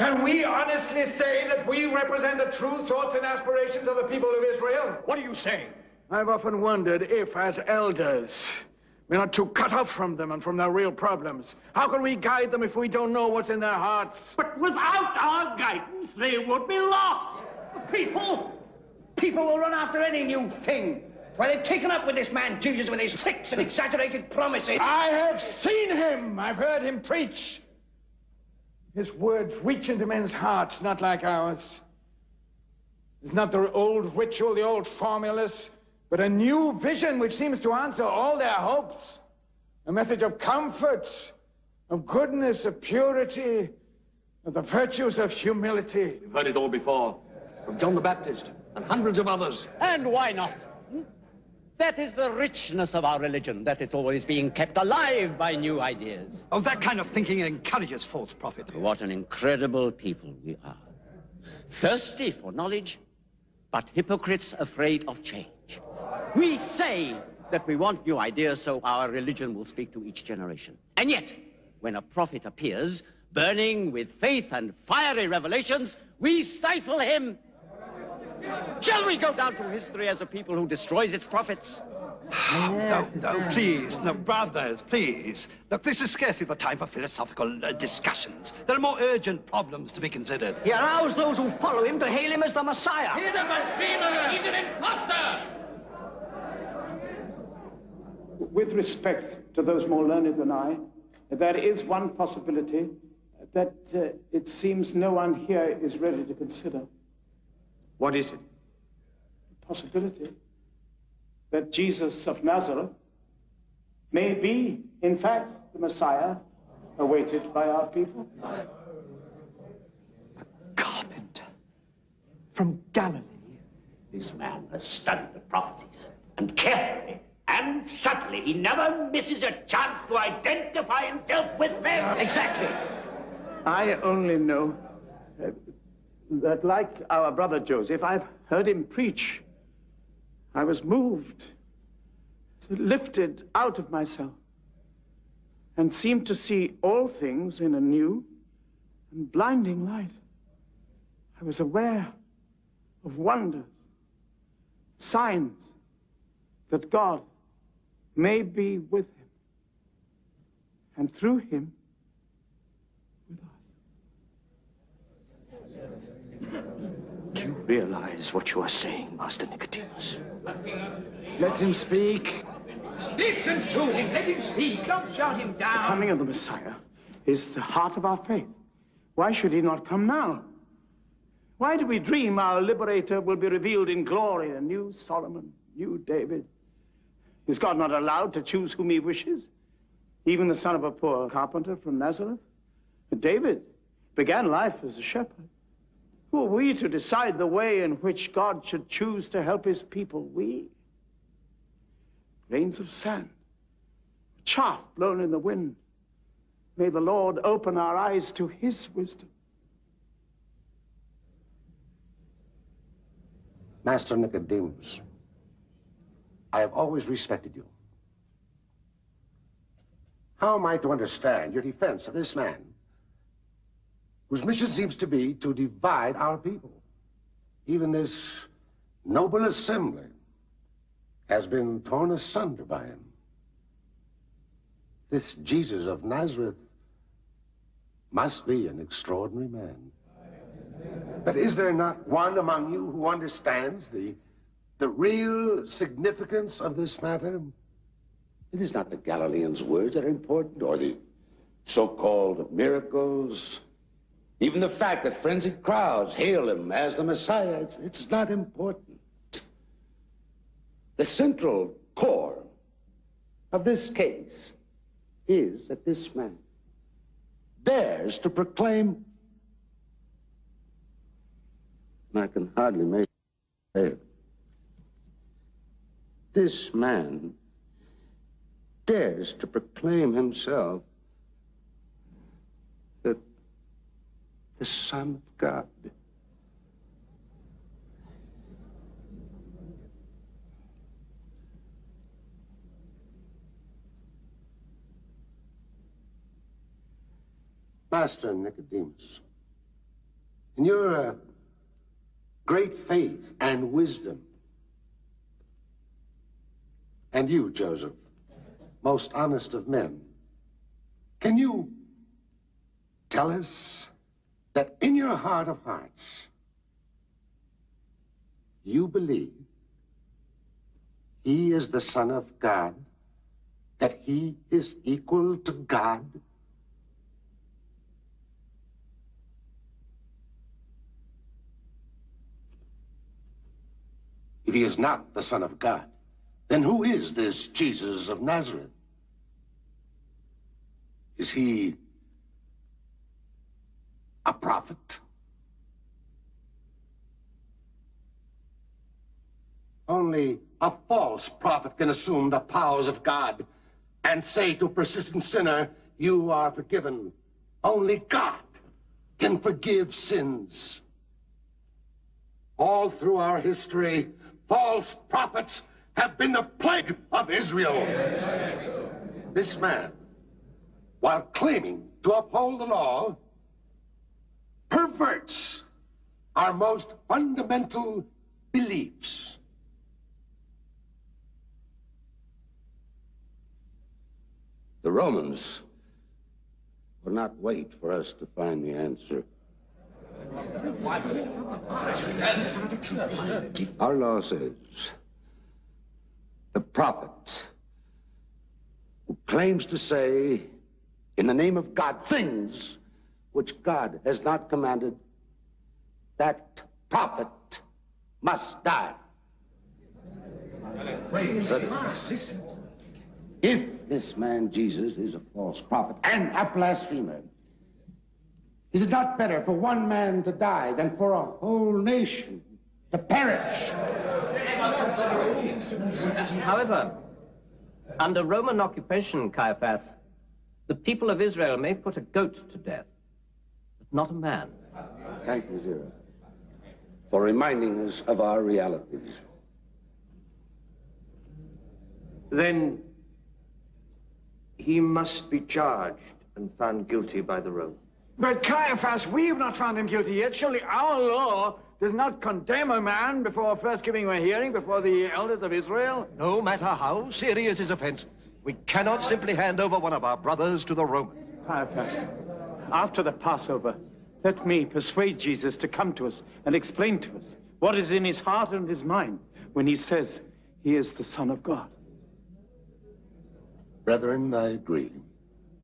Can we honestly say that we represent the true thoughts and aspirations of the people of Israel? What are you saying? I've often wondered if, as elders, we're not too cut off from them and from their real problems. How can we guide them if we don't know what's in their hearts? But without our guidance, they would be lost. People will run after any new thing. Why, they've taken up with this man Jesus with his tricks and exaggerated promises. I have seen him. I've heard him preach. His words reach into men's hearts, not like ours. It's not the old ritual, the old formulas, but a new vision which seems to answer all their hopes. A message of comfort, of goodness, of purity, of the virtues of humility. We've heard it all before, from John the Baptist and hundreds of others. And why not? That is the richness of our religion, that it's always being kept alive by new ideas. Oh, that kind of thinking encourages false prophet. What an incredible people we are. Thirsty for knowledge, but hypocrites afraid of change. We say that we want new ideas so our religion will speak to each generation. And yet, when a prophet appears, burning with faith and fiery revelations, we stifle him. Shall we go down through history as a people who destroys its prophets? No, please, no, brothers, please. Look, this is scarcely the time for philosophical discussions. There are more urgent problems to be considered. He allows those who follow him to hail him as the Messiah. He's a blasphemer! He's an impostor! With respect to those more learned than I, there is one possibility that it seems no one here is ready to consider. What is it? The possibility that Jesus of Nazareth may be, in fact, the Messiah awaited by our people. A carpenter from Galilee. This man has studied the prophecies, and carefully and subtly. He never misses a chance to identify himself with them. Exactly. I only know that, like our brother Joseph, I've heard him preach. I was moved, lifted out of myself, and seemed to see all things in a new and blinding light. I was aware of wonders, signs that God may be with him, and through him, with us. Do you realize what you are saying, Master Nicodemus? Let him speak. Listen to him. Let him speak. Don't shut him The down. coming of the Messiah is the heart of our faith. Why should he not come now? Why do we dream our liberator will be revealed in glory, a new Solomon, new David? Is God not allowed to choose whom he wishes? Even the son of a poor carpenter from Nazareth? But David began life as a shepherd. Who are we to decide the way in which God should choose to help his people? We? Grains of sand, chaff blown in the wind. May the Lord open our eyes to his wisdom. Master Nicodemus, I have always respected you. How am I to understand your defense of this man, whose mission seems to be to divide our people? Even this noble assembly has been torn asunder by him. This Jesus of Nazareth must be an extraordinary man. But is there not one among you who understands the real significance of this matter? It is not the Galileans' words that are important, or the so-called miracles. Even the fact that frenzied crowds hail him as the Messiah, it's not important. The central core of this case is that this man dares to proclaim, and I can hardly make it. This man dares to proclaim himself the Son of God. Master Nicodemus, In your great faith and wisdom, and you, Joseph, most honest of men, can you tell us that in your heart of hearts, you believe he is the Son of God, that he is equal to God? If he is not the Son of God, then who is this Jesus of Nazareth? Is he a prophet? Only a false prophet can assume the powers of God and say to a persistent sinner, you are forgiven. Only God can forgive sins. All through our history, false prophets have been the plague of Israel. This man, while claiming to uphold the law, perverts our most fundamental beliefs. The Romans will not wait for us to find the answer. Our law says the prophet who claims to say in the name of God things which God has not commanded, that prophet must die. If this man Jesus is a false prophet and a blasphemer, is it not better for one man to die than for a whole nation to perish? However, under Roman occupation, Caiaphas, the people of Israel may put a goat to death, but not a man. Thank you, Zero, for reminding us of our realities. Then he must be charged and found guilty by the Romans. But Caiaphas, we've not found him guilty yet. Surely our law does not condemn a man before first giving him a hearing before the elders of Israel? No matter how serious his offense, we cannot simply hand over one of our brothers to the Romans. Caiaphas, after the Passover, let me persuade Jesus to come to us and explain to us what is in his heart and his mind when he says he is the Son of God. Brethren, I agree.